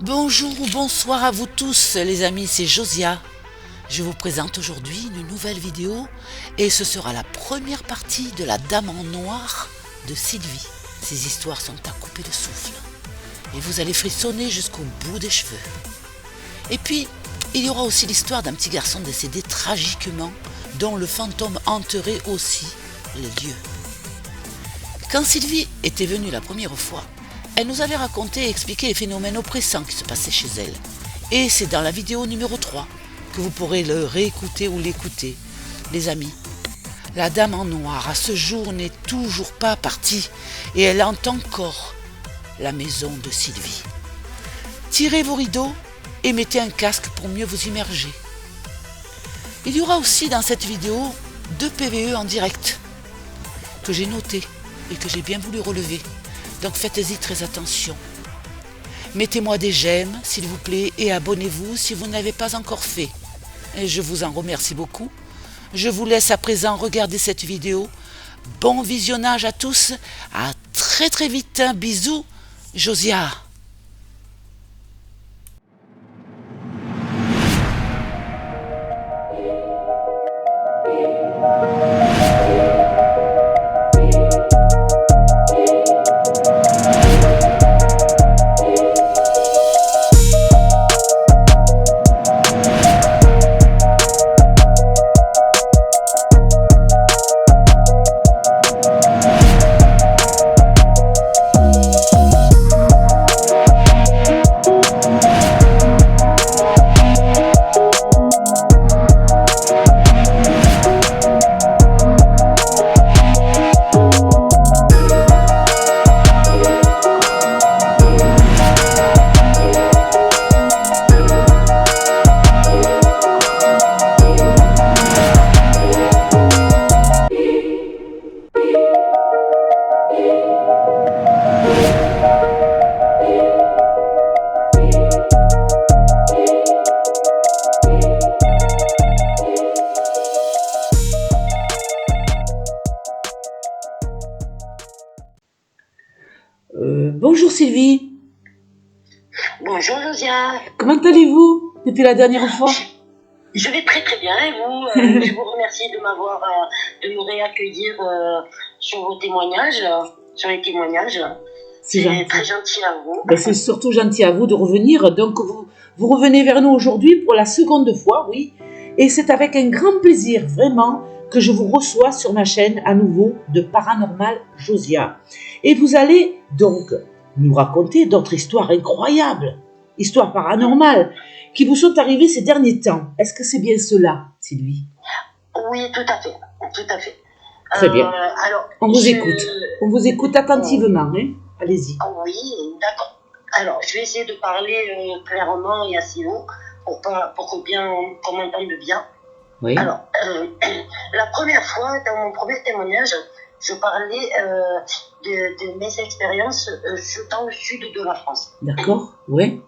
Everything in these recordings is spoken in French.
Bonjour ou bonsoir à vous tous les amis, c'est Josia. Je vous présente aujourd'hui une nouvelle vidéo et ce sera la première partie de La Dame en Noir de Sylvie. Ces histoires sont à couper le souffle et vous allez frissonner jusqu'au bout des cheveux. Et puis, il y aura aussi l'histoire d'un petit garçon décédé tragiquement dont le fantôme hanterait aussi les lieux. Quand Sylvie était venue la première fois, elle nous avait raconté et expliqué les phénomènes oppressants qui se passaient chez elle. Et c'est dans la vidéo numéro 3 que vous pourrez le réécouter ou l'écouter. Les amis, la Dame en Noir à ce jour n'est toujours pas partie et elle hante encore la maison de Sylvie. Tirez vos rideaux et mettez un casque pour mieux vous immerger. Il y aura aussi dans cette vidéo 2 PVE en direct que j'ai notés et que j'ai bien voulu relever. Donc faites-y très attention. Mettez-moi des j'aime, s'il vous plaît, et abonnez-vous si vous n'avez pas encore fait. Et je vous en remercie beaucoup. Je vous laisse à présent regarder cette vidéo. Bon visionnage à tous. À très très vite. Bisous, Josia. Bonjour Sylvie. Bonjour Josia. Comment allez-vous depuis la dernière fois? Je vais très très bien et vous je vous remercie de me réaccueillir sur vos témoignages, sur les témoignages. C'est très gentil à vous. Ben, c'est surtout gentil à vous de revenir. Donc vous revenez vers nous aujourd'hui pour la seconde fois, oui. Et c'est avec un grand plaisir, vraiment, que je vous reçois sur ma chaîne à nouveau de Paranormal Josia. Et vous allez donc nous raconter d'autres histoires incroyables, histoires paranormales, qui vous sont arrivées ces derniers temps. Est-ce que c'est bien cela, Sylvie? Oui, tout à fait, tout à fait. Très bien. Alors, on vous écoute attentivement, hein? Allez-y. Oui, d'accord. Alors, je vais essayer de parler clairement et assez haut pour qu'on m'entende bien. Oui. Alors, la première fois, dans mon premier témoignage, je parlais de mes expériences dans le sud de la France. D'accord, oui.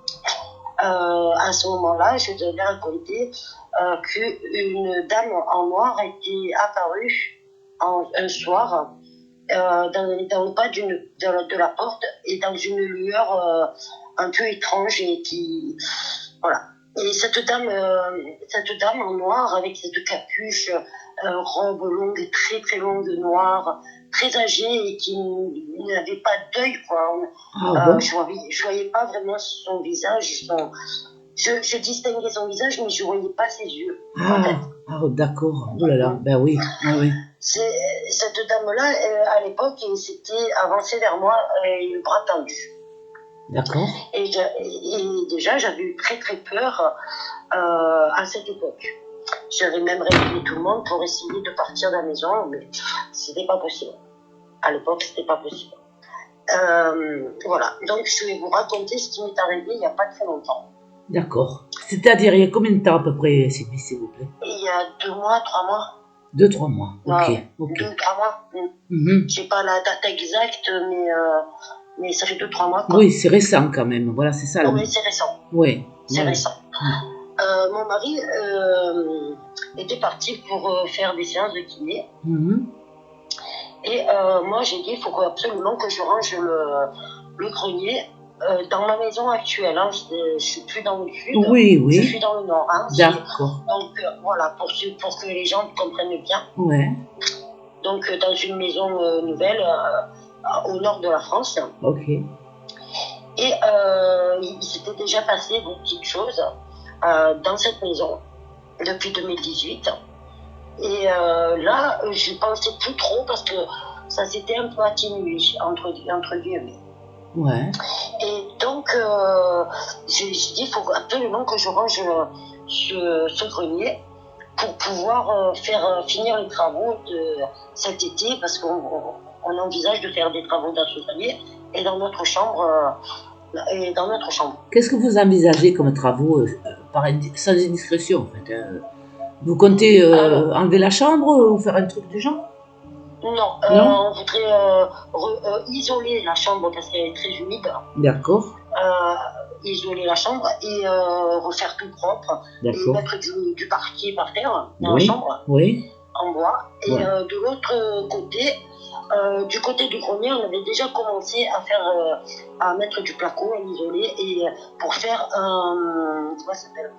À ce moment-là, je devais raconter qu'une dame en noir était apparue un soir dans le pas de la porte et dans une lueur un peu étrange et qui... Voilà. Et cette dame en noir avec cette capuche, robe longue, très très longue, noire, très âgée et qui n'avait pas d'œil, quoi. Bon. Je voyais pas vraiment son visage. Je distinguais son visage, mais je voyais pas ses yeux. En fait. D'accord. Oh là là, ben oui. Ah, oui. Cette dame-là, à l'époque, elle s'était avancée vers moi et le bras tendu. D'accord. Et déjà, j'avais eu très très peur à cette époque. J'avais même réveillé tout le monde pour essayer de partir de la maison, mais c'était pas possible. À l'époque, c'était pas possible. Voilà. Donc, je vais vous raconter ce qui m'est arrivé il n'y a pas très longtemps. D'accord. C'est-à-dire, il y a combien de temps à peu près, Sylvie, s'il vous plaît? Il y a 2 mois, 3 mois. 2-3 mois. Ok. 2-3 mois. Je n'ai pas la date exacte, mais ça fait 2-3 mois. Quoi. Oui, c'est récent quand même. Voilà, c'est ça. Oui, c'est récent. Oui. C'est récent. Mon mari était parti pour faire des séances de kiné. Et moi, j'ai dit, il faut absolument que je range le grenier Dans ma maison actuelle, hein, je suis plus dans le sud, Oui, oui. je suis dans le nord. Hein, d'accord. Donc voilà, pour que les gens comprennent bien. Ouais. Donc dans une maison nouvelle au nord de la France. Ok. Et il s'était déjà passé des petites choses dans cette maison depuis 2018. Et là, je pensais plus trop parce que ça s'était un peu atténué, entre guillemets. Ouais. Et donc, j'ai dit, il faut absolument que je range ce grenier pour pouvoir finir les travaux de cet été, parce qu'on envisage de faire des travaux dans ce grenier et dans notre chambre. Qu'est-ce que vous envisagez comme travaux, sans indiscrétion en fait, Vous comptez enlever la chambre ou faire un truc du genre? Non, on voudrait isoler la chambre parce qu'elle est très humide. D'accord. Isoler la chambre et refaire tout propre. Et mettre du parquet par terre dans la chambre, en bois. Et de l'autre côté, du côté du grenier, on avait déjà commencé à mettre du placo, à l'isoler, et pour faire un... Comment ça s'appelle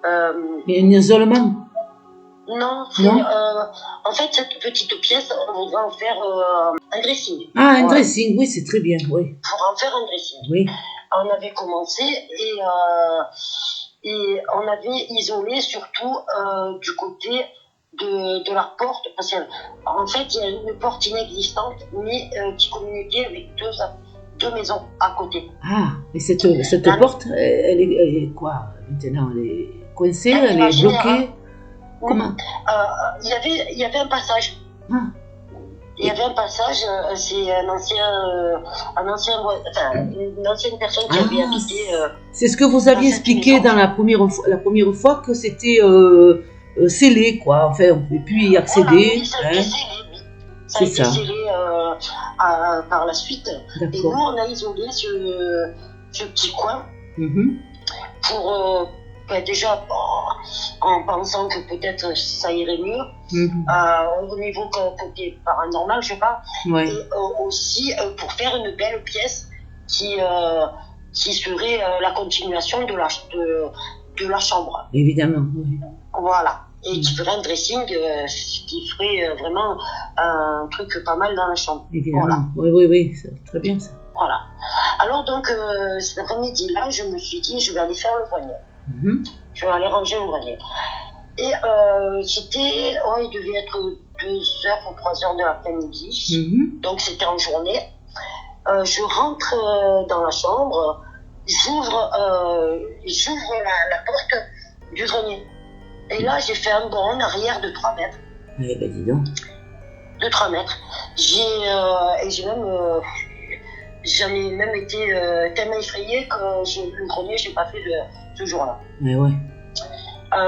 un isolement? Non, en fait, cette petite pièce, on voudrait en faire un dressing. Ah, un dressing, oui, c'est très bien, oui. Pour en faire un dressing. Oui. On avait commencé et on avait isolé surtout du côté de la porte, parce qu'en fait, il y a une porte inexistante, mais qui communiquait avec deux maisons à côté. Ah, et cette porte, elle est quoi maintenant? Elle est coincée, elle est bloquée? Comment? Il y avait un passage. Ah. Il y avait un passage, c'est une ancienne personne qui avait habité. C'est ce que vous aviez expliqué dans la première fois que c'était scellé, quoi. Enfin, on ne pouvait plus y accéder. Voilà, oui, ça a été scellé par la suite. Et nous, on a isolé ce petit coin pour. Déjà, en pensant que peut-être ça irait mieux, au niveau côté paranormal, je sais pas, et aussi pour faire une belle pièce qui serait la continuation de la chambre. Évidemment, oui. Voilà, et qui ferait un dressing qui ferait vraiment un truc pas mal dans la chambre. Évidemment, voilà. Oui, c'est très bien ça. Voilà. Alors donc, cet après-midi-là, je me suis dit, je vais aller faire le grenier. Je vais aller ranger le grenier. Et il devait être 2h ou 3h de l'après-midi. Donc c'était en journée. Je rentre dans la chambre, j'ouvre la porte du grenier. Et là, j'ai fait un bond en arrière de 3 mètres. Eh ben dis donc. De 3 mètres. J'en ai même été tellement effrayée que le grenier, je n'ai pas fait ce jour-là. Mais ouais.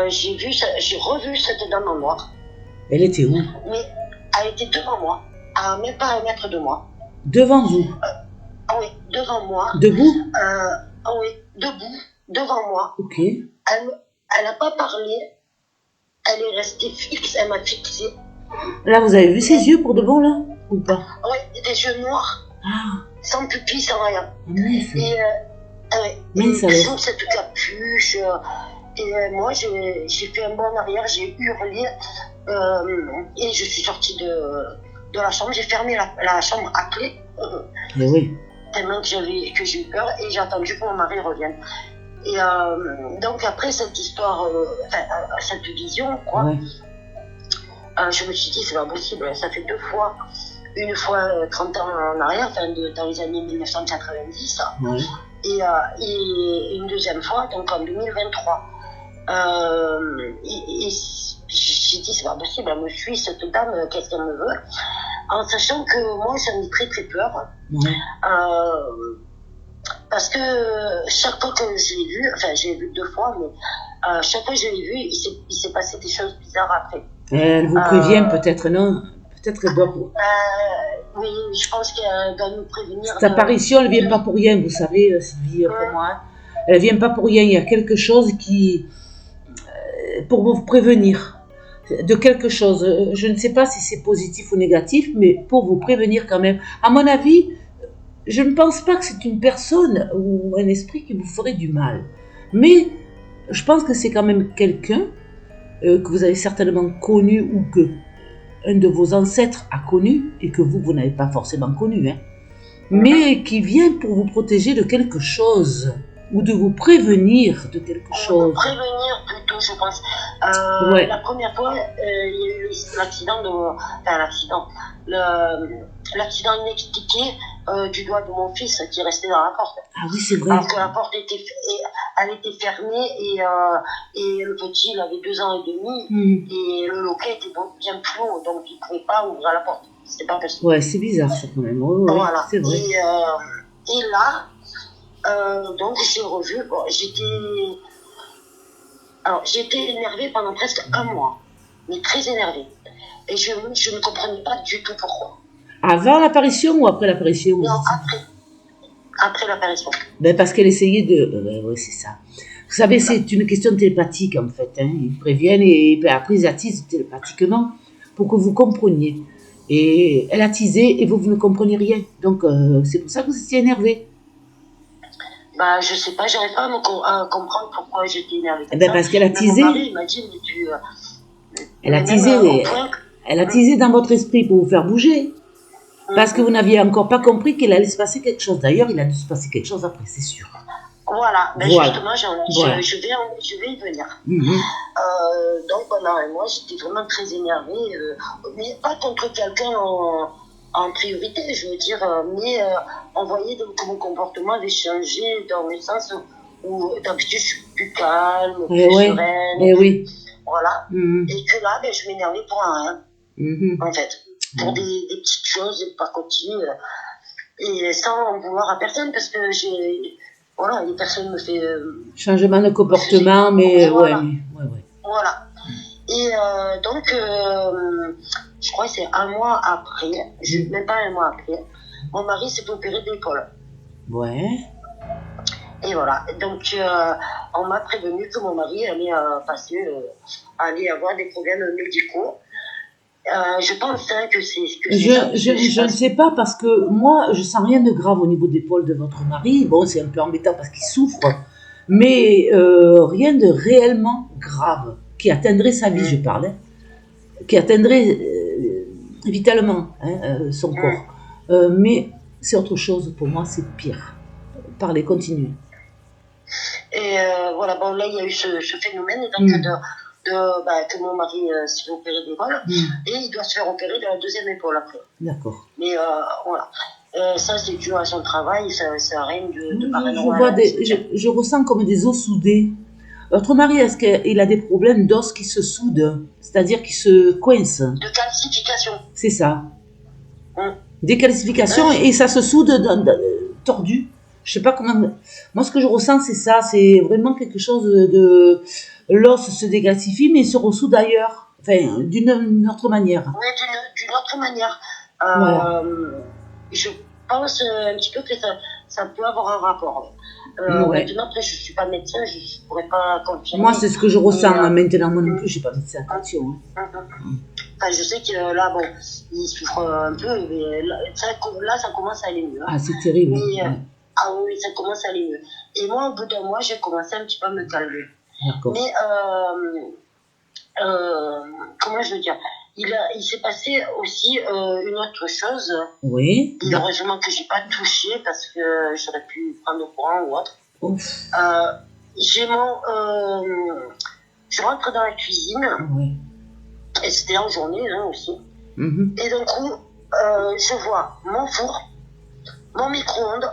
J'ai revu cette dame en noir. Elle était où? Mais elle était devant moi, à même pas 1 mètre de moi. Devant vous? Oui, devant moi. Debout? Oui, debout, devant moi. Ok. Elle n'a pas parlé, elle est restée fixe, elle m'a fixée. Là, vous avez vu ses yeux pour de bon, là? Ou pas? Oui, des yeux noirs. Sans pupille, sans rien. Sous cette capuche. Et moi, j'ai fait un bond en arrière, j'ai hurlé. Et je suis sortie de la chambre. J'ai fermé la chambre à clé. Oui. Tellement que j'ai eu peur. Et j'ai attendu que mon mari revienne. Et donc, après cette histoire, cette vision, quoi, je me suis dit, c'est pas possible. Ça fait 2 fois. Une fois 30 ans en arrière, dans les années 1990, et une deuxième fois, donc en 2023. Et j'ai dit, c'est pas possible, elle me suit, cette dame, qu'est-ce qu'elle me veut? En sachant que moi, j'en ai très très peur. Parce que chaque fois que je l'ai vue, enfin, j'ai vu 2 fois, mais chaque fois que je l'ai vue, il s'est passé des choses bizarres après. Elle vous prévient peut-être, non? Peut-être qu'elle doit... Oui, je pense qu'elle doit nous prévenir. Cette apparition, elle ne vient pas pour rien, vous savez, Sylvie, pour moi. Elle ne vient pas pour rien. Il y a quelque chose qui... pour vous prévenir de quelque chose. Je ne sais pas si c'est positif ou négatif, mais pour vous prévenir quand même. À mon avis, je ne pense pas que c'est une personne ou un esprit qui vous ferait du mal. Mais je pense que c'est quand même quelqu'un que vous avez certainement connu ou que un de vos ancêtres a connu et que vous n'avez pas forcément connu, hein, mais qui vient pour vous protéger de quelque chose ou de vous prévenir de quelque chose. Prévenir plutôt, je pense. Ouais. La première fois, il y a eu l'accident l'accident inexpliqué du doigt de mon fils qui restait dans la porte. Ah oui, c'est vrai. Alors que la porte était fermée et le petit, il avait 2 ans et demi et le loquet était bien plus haut, donc il ne pouvait pas ouvrir la porte. C'était pas possible. Ouais, c'est bizarre ça quand même. Ouais, voilà. C'est vrai. Et là, donc j'ai revu, j'étais énervée pendant presque 1 mois, mais très énervée. Et je ne comprenais pas du tout pourquoi. Avant l'apparition ou après l'apparition? Non, après l'apparition. Ben parce qu'elle essayait de... oui, c'est ça. Vous savez, c'est une question télépathique en fait. Hein. Ils préviennent et après ils attisent télépathiquement pour que vous compreniez. Et elle a teasé et vous ne compreniez rien. Donc c'est pour ça que vous étiez énervé. Bah, je sais pas, j'arrive pas à comprendre pourquoi j'étais énervée. Ben parce qu'elle a teasé. Mon mari, il m'a dit, mais tu... Elle a teasé dans votre esprit pour vous faire bouger. Parce que vous n'aviez encore pas compris qu'il allait se passer quelque chose. D'ailleurs, il a dû se passer quelque chose après, c'est sûr. Voilà, ben justement, je vais y venir. Donc pendant 1 mois, j'étais vraiment très énervée, mais pas contre quelqu'un en priorité, je veux dire, mais on voyait que mon comportement avait changé dans le sens où d'habitude je suis plus calme, plus sereine. Voilà. Et que là, ben, je m'énervais pour rien, en fait, pour des petites choses, des pacotilles, et sans en vouloir à personne, parce que voilà, les personnes me fait... changement de comportement, mais voilà. Voilà. Et donc, je crois que c'est 1 mois après, même pas 1 mois après, mon mari s'est opéré de l'épaule. Ouais. Et voilà. Donc, on m'a prévenu que mon mari allait allait avoir des problèmes médicaux. Je pense que c'est je ne sais pas parce que moi je sens rien de grave au niveau de l'épaule de votre mari. Bon, c'est un peu embêtant parce qu'il souffre, mais rien de réellement grave qui atteindrait sa vie, je parle, hein, qui atteindrait vitalement son corps. Mais c'est autre chose pour moi, c'est pire. Parlez, continuez. Et voilà, bon là il y a eu ce phénomène donc que mon mari s'est fait opérer d'épaule et il doit se faire opérer de la 2e épaule après. D'accord. Mais voilà. Ça c'est dû à son travail, ça n'a rien de paranormal. Je ressens comme des os soudés. Votre mari, est-ce qu'il a des problèmes d'os qui se soudent, c'est-à-dire qui se coincent? De calcification. C'est ça. Des calcifications et ça se soude tordu. Je sais pas comment. Moi, ce que je ressens, c'est ça. C'est vraiment quelque chose de. L'os se décalcifie, mais se ressoude ailleurs. Enfin, d'une autre manière. Oui, d'une autre manière. Je pense un petit peu que ça peut avoir un rapport. Maintenant, après, je ne suis pas médecin, je ne pourrais pas confirmer. Moi, c'est ce que je ressens. Maintenant, moi non plus, je ne suis pas médecin. Attention. Enfin, je sais que là, bon, il souffre un peu, mais là, ça commence à aller mieux. Ah, c'est terrible. Mais, ah oui, ça commence à aller mieux. Et moi, au bout d'1 mois, j'ai commencé un petit peu à me calmer. D'accord. Mais, comment je veux dire, il s'est passé aussi une autre chose. Oui. Et heureusement que j'ai pas touché parce que j'aurais pu prendre le courant ou autre. Je rentre dans la cuisine. Oui. Et c'était en journée aussi. Et d'un coup, je vois mon four, mon micro-ondes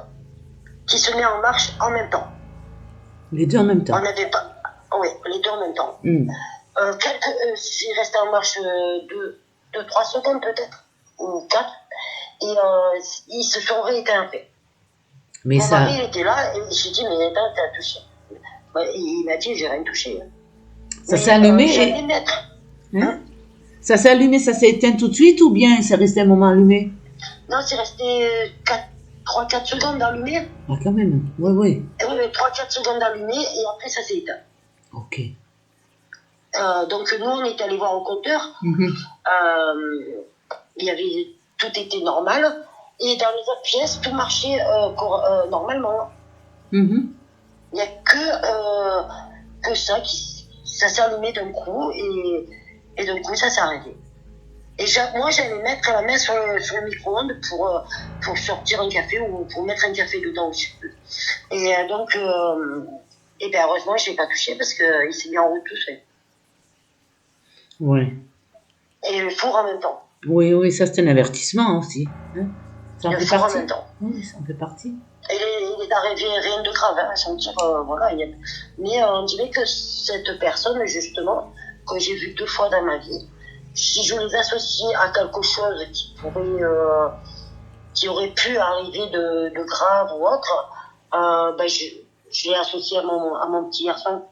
qui se met en marche en même temps. Les deux en même temps. On n'avait pas. Oui, les deux en même temps. S'il restait en marche 2-3 secondes peut-être, ou 4, et ils se sont rééteints. Mais mon mari était là, et j'ai dit, mais attends, t'as touché. Il m'a dit, j'ai rien touché. Ça s'est allumé j'allais mettre. Ça s'est allumé, ça s'est éteint tout de suite ou bien c'est resté un moment allumé? Non, c'est resté 3-4 secondes allumé. Ah, quand même, oui. Oui, 3-4 secondes allumé et après ça s'est éteint. Ok. Donc nous, on est allé voir au compteur. Tout était normal. Et dans les autres pièces, tout marchait normalement. Mhm. Il n'y a que ça ça s'est allumé d'un coup et d'un coup ça s'est arrêté. Et moi j'allais mettre la main sur le micro-ondes pour sortir un café ou pour mettre un café dedans, je sais plus. Et donc, et ben heureusement je l'ai pas touché parce qu'il s'est mis en route tout seul. Ouais. Et le four en même temps. Oui, oui, ça c'est un avertissement aussi. Hein, ça en Le fait four en partie. même temps. Oui, ça en fait partie. Et il est arrivé rien de grave, hein, sans dire, voilà. Mais on dirait que cette personne, justement, que j'ai vue 2 fois dans ma vie, si je les associe à quelque chose qui aurait pu arriver de grave ou autre, ben je l'ai associé à mon petit garçon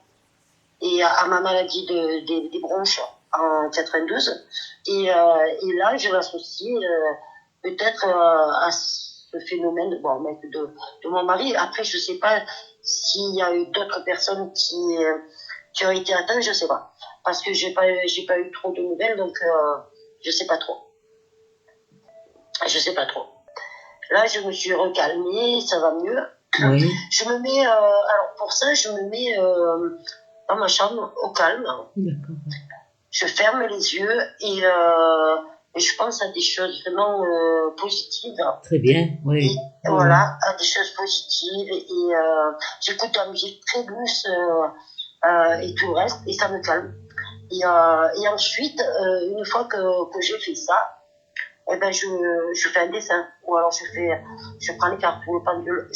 et à ma maladie des bronches en 92. Et là, je l'associe peut-être à ce phénomène de mon mari. Après, je sais pas s'il y a eu d'autres personnes qui ont été atteintes, je sais pas. Parce que j'ai pas eu trop de nouvelles, donc je sais pas trop. Je sais pas trop. Là, je me suis recalmée, ça va mieux. Oui. Je me mets, alors pour ça, je me mets dans ma chambre au calme. D'accord. Je ferme les yeux et je pense à des choses vraiment positives. Très bien, oui. Et voilà, à des choses positives. Et j'écoute de la musique très douce et tout le reste, et ça me calme. Et ensuite, une fois que j'ai fait ça, eh ben je fais un dessin. Ou alors je prends les cartes ou le pendule.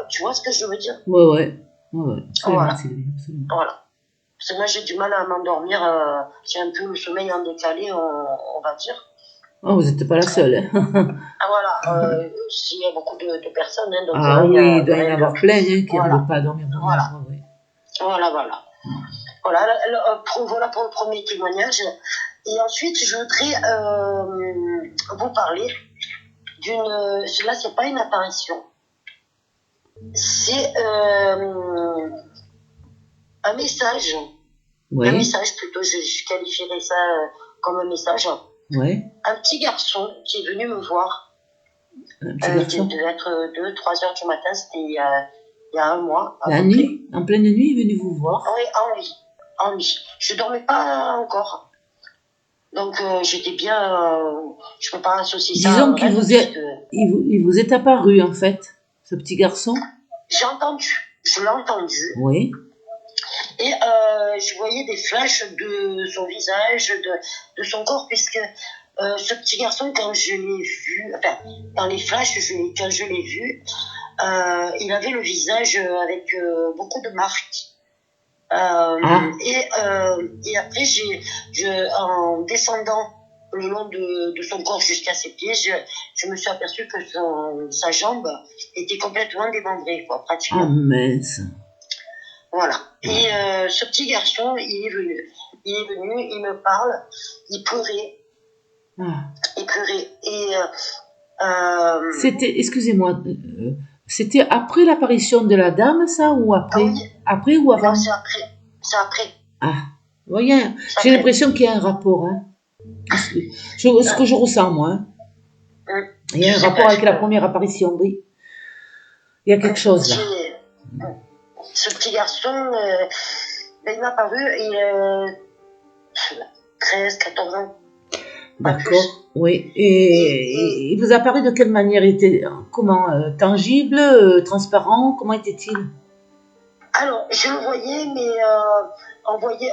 Tu vois ce que je veux dire? Ouais. Absolument, Voilà. Sylvie, absolument. Voilà. Parce que moi, j'ai du mal à m'endormir. J'ai un peu le sommeil en décalé, on va dire. Oh, vous n'êtes pas la seule. Hein. Ah voilà, s'il y a beaucoup de personnes. Hein, donc, Ah oui, il doit y en avoir plein qui voilà. n'arrivent pas à dormir. Voilà. Ouais. Voilà. Voilà pour le premier témoignage. Et ensuite, je voudrais vous parler d'une... Là, c'est pas une apparition. C'est un message. Ouais. Un message plutôt, je qualifierais ça comme un message. Ouais. Un petit garçon qui est venu me voir. Un petit garçon. Il devait être 2-3 heures du matin, c'était il y a un mois. La nuit, en pleine nuit, il est venu vous voir? Oui, en nuit. Je dormais pas encore. Donc j'étais bien, je peux pas associer ça. Disons qu'il il vous est apparu en fait, ce petit garçon. Je l'ai entendu. Oui. Et je voyais des flashs de son visage, de son corps, puisque ce petit garçon, quand je l'ai vu, enfin, dans les flashs, quand je l'ai vu, il avait le visage avec beaucoup de marques. Et après, en descendant le long de son corps jusqu'à ses pieds, je me suis aperçu que sa jambe était complètement démembrée, quoi, pratiquement. Ah mince. Voilà. Et ce petit garçon, il est venu, il me parle, il pleurait. Il pleurait. Et c'était, excusez-moi, c'était après l'apparition de la dame, ça, ou après? Oui. Après ou avant? Non, c'est après. C'est après. Ah, vous voyez, j'ai l'impression qu'il y a un rapport. Hein. Ce que je ressens, moi. Hein. Il y a un rapport avec la première apparition, oui. Il y a quelque chose là. Ce petit garçon, il m'a paru, il a 13, 14 ans. D'accord, oui. Et il vous a paru de quelle manière? Comment? Tangible, transparent? Comment était-il? Alors, je le voyais, mais on voyait.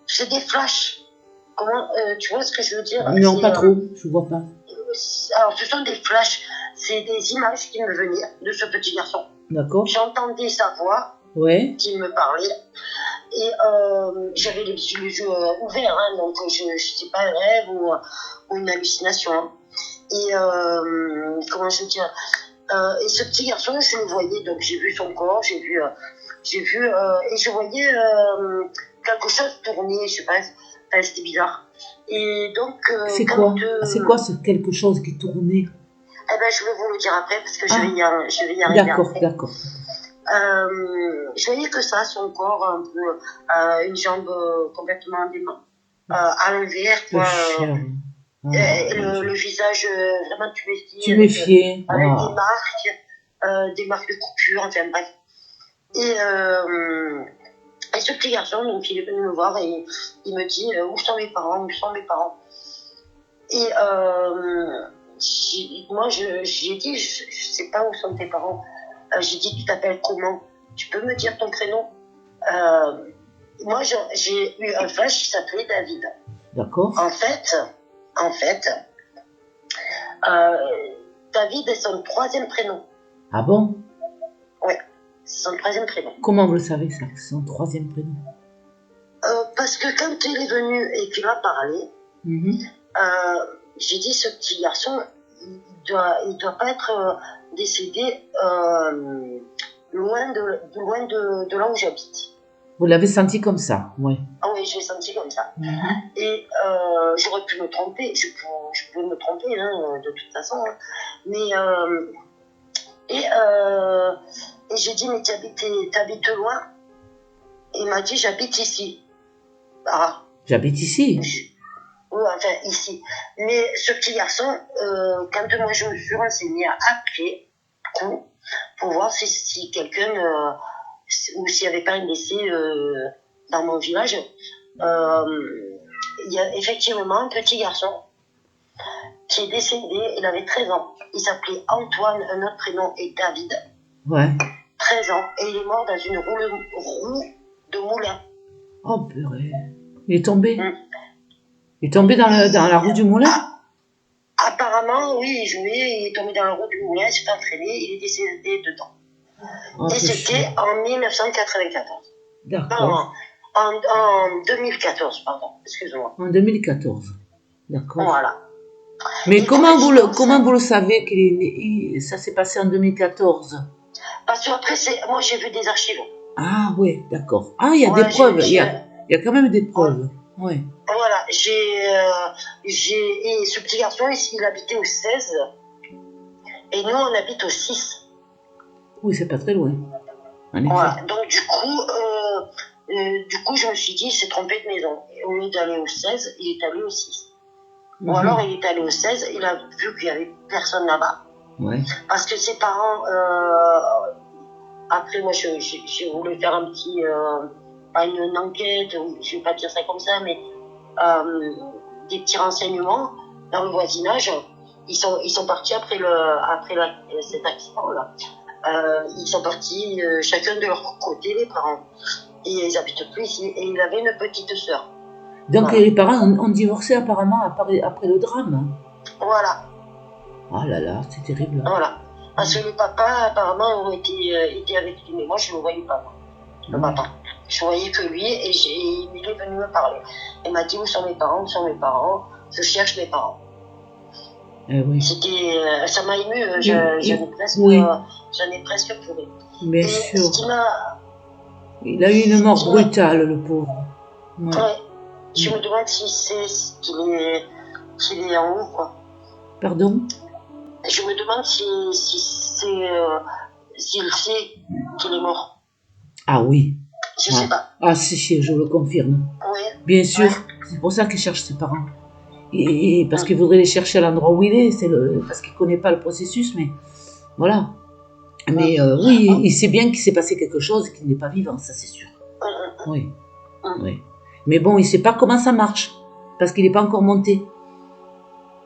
C'est des flashs. Comment, tu vois ce que je veux dire? Non, pas trop, je ne vois pas. Alors, ce sont des flashs, c'est des images qui me venaient de ce petit garçon. D'accord. J'entendais sa voix qui me parlait. Et j'avais les yeux ouverts, hein, donc je ne sais pas un rêve ou une hallucination. Et comment je veux dire, et ce petit garçon, je le voyais, donc j'ai vu son corps, j'ai vu et je voyais quelque chose tourner, je sais pas, enfin, c'était bizarre. Et donc c'est quoi ce quelque chose qui tournait? Eh ben, je vais vous le dire après parce que je vais y arriver. D'accord. Je voyais que ça, son corps un peu, une jambe complètement à l'envers, quoi. Le visage vraiment tuméfié, Tuméfié. avec des marques de coupure, enfin bref. Et ce petit garçon, donc, il est venu me voir et il me dit où sont mes parents, où sont mes parents. Et moi, j'ai dit, je sais pas où sont tes parents. J'ai dit, tu t'appelles comment? Tu peux me dire ton prénom? Moi, j'ai eu un flash qui s'appelait David. D'accord. En fait, David est son 3e prénom. Ah bon? Oui, c'est son 3e prénom. Comment vous le savez ça, que c'est son 3e prénom? Parce que quand il est venu et qu'il m'a parlé, j'ai dit, ce petit garçon, il doit pas être décédé loin de là où j'habite. Vous l'avez senti comme ça, oui. Ah oui, je l'ai senti comme ça. Et j'aurais pu me tromper, je peux me tromper de toute façon. Hein. Mais et j'ai dit, mais t'habites loin? Et il m'a dit, j'habite ici. Ah. J'habite ici? Oui, enfin ici. Mais ce petit garçon, quand moi je me suis renseignée après coup, pour voir si quelqu'un ou s'il n'y avait pas un décès dans mon village, il y a effectivement un petit garçon qui est décédé, il avait 13 ans. Il s'appelait Antoine, un autre prénom est David. Ouais. 13 ans, et il est mort dans une roue de moulin. Oh purée. Il est tombé Il est tombé dans la roue du moulin? Apparemment, oui, il jouait, il est tombé dans la roue du moulin, il s'est entraîné, il est décédé dedans. Oh, et c'était en 1994. D'accord. Non, en 2014, pardon, excuse-moi. En 2014. D'accord. Voilà. Mais et comment vous le savez qu'il est né? Ça s'est passé en 2014? Parce que après, moi j'ai vu des archives. Ah oui, d'accord. Ah, il y a des preuves. Il y a quand même des preuves. Ouais. Voilà, et ce petit garçon, il habitait au 16, et nous on habite au 6. Oui, c'est pas très loin. En effet. Voilà, donc du coup, je me suis dit, il s'est trompé de maison. Et au lieu d'aller au 16, il est allé au 6. Ou alors il est allé au 16, il a vu qu'il n'y avait personne là-bas. Ouais. Parce que ses parents, après moi j'ai voulu faire un petit, pas une enquête, je vais pas dire ça comme ça, mais des petits renseignements dans le voisinage. Ils sont partis après cet accident-là. Ils sont partis chacun de leur côté, les parents. Et ils habitent plus ici. Et il avait une petite sœur. Donc voilà. Les parents ont divorcé apparemment après le drame. Voilà. Oh là là, c'est terrible. Voilà. Parce que le papa, apparemment, était avec lui. Mais moi, je ne le voyais pas, le papa. Je voyais que lui, et il est venu me parler. Il m'a dit, où sont mes parents? Où sont mes parents? Je cherche mes parents. Oui. Ça m'a ému, j'en ai presque pleuré. Bien sûr. Il a eu une mort brutale, le pauvre. Ouais. Je me demande s'il sait qu'il est en haut, quoi. Pardon? Je me demande s'il sait qu'il est mort. Ah oui. Je sais pas. Ah si, je le confirme. Oui. Bien sûr. Ouais. C'est pour ça qu'il cherche ses parents. Et parce qu'il voudrait les chercher à l'endroit où il est, parce qu'il ne connaît pas le processus, mais voilà. Mais oui, il sait bien qu'il s'est passé quelque chose et qu'il n'est pas vivant, ça c'est sûr. Oui. Oui. Mais bon, il ne sait pas comment ça marche, parce qu'il n'est pas encore monté.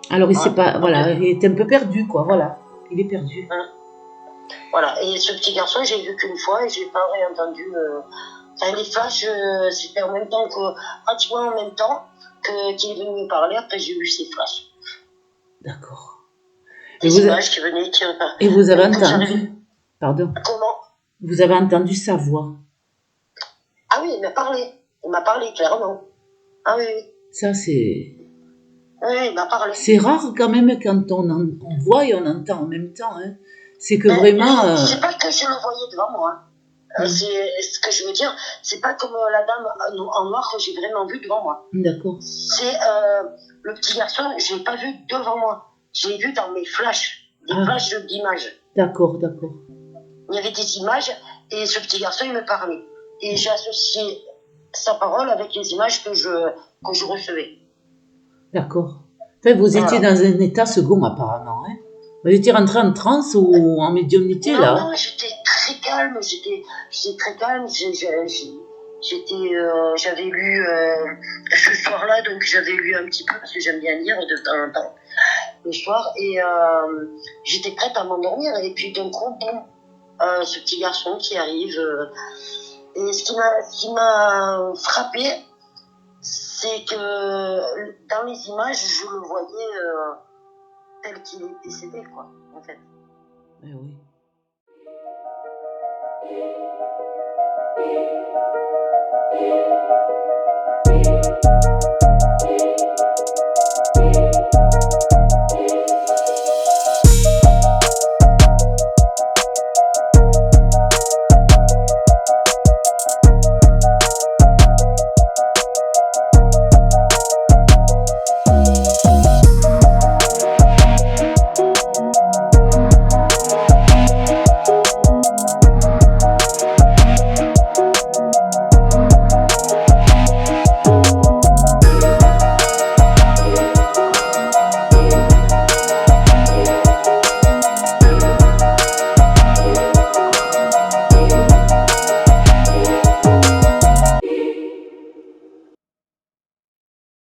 Alors il sait pas, voilà, il est un peu perdu, quoi, voilà. Il est perdu. Voilà, et ce petit garçon, j'ai vu qu'une fois et je n'ai pas réentendu. Les flashs, c'était en même temps pratiquement en même temps qu'il est venu me parler, après j'ai vu ses flashs. D'accord. Des images qui venaient, qui repartaient. Et vous avez entendu? Pardon. Comment? Vous avez entendu sa voix? Ah oui, il m'a parlé clairement. Ah oui, oui. Ça c'est... Oui, il m'a parlé. C'est rare quand même quand on voit et on entend en même temps. Hein. C'est que vraiment... C'est pas que je le voyais devant moi. C'est ce que je veux dire. C'est pas comme la dame en noir que j'ai vraiment vu devant moi. D'accord. C'est le petit garçon, je l'ai pas vu devant moi. Je l'ai vu dans mes flashs, des flashs d'images. D'accord. Il y avait des images et ce petit garçon il me parlait. Et j'ai associé sa parole avec les images que je recevais. D'accord. Enfin, vous étiez Voilà. dans un état second apparemment. Hein. Vous étiez rentré en transe ou en médiumnité Non, là. non, j'étais très calme, j'étais très calme. J'avais lu ce soir-là, donc j'avais lu un petit peu parce que j'aime bien lire de temps en temps le soir, et j'étais prête à m'endormir. Et puis d'un coup, boum, ce petit garçon qui arrive. Et ce qui m'a frappé, c'est que dans les images, je le voyais tel qu'il est décédé, quoi, en fait. Eh oui.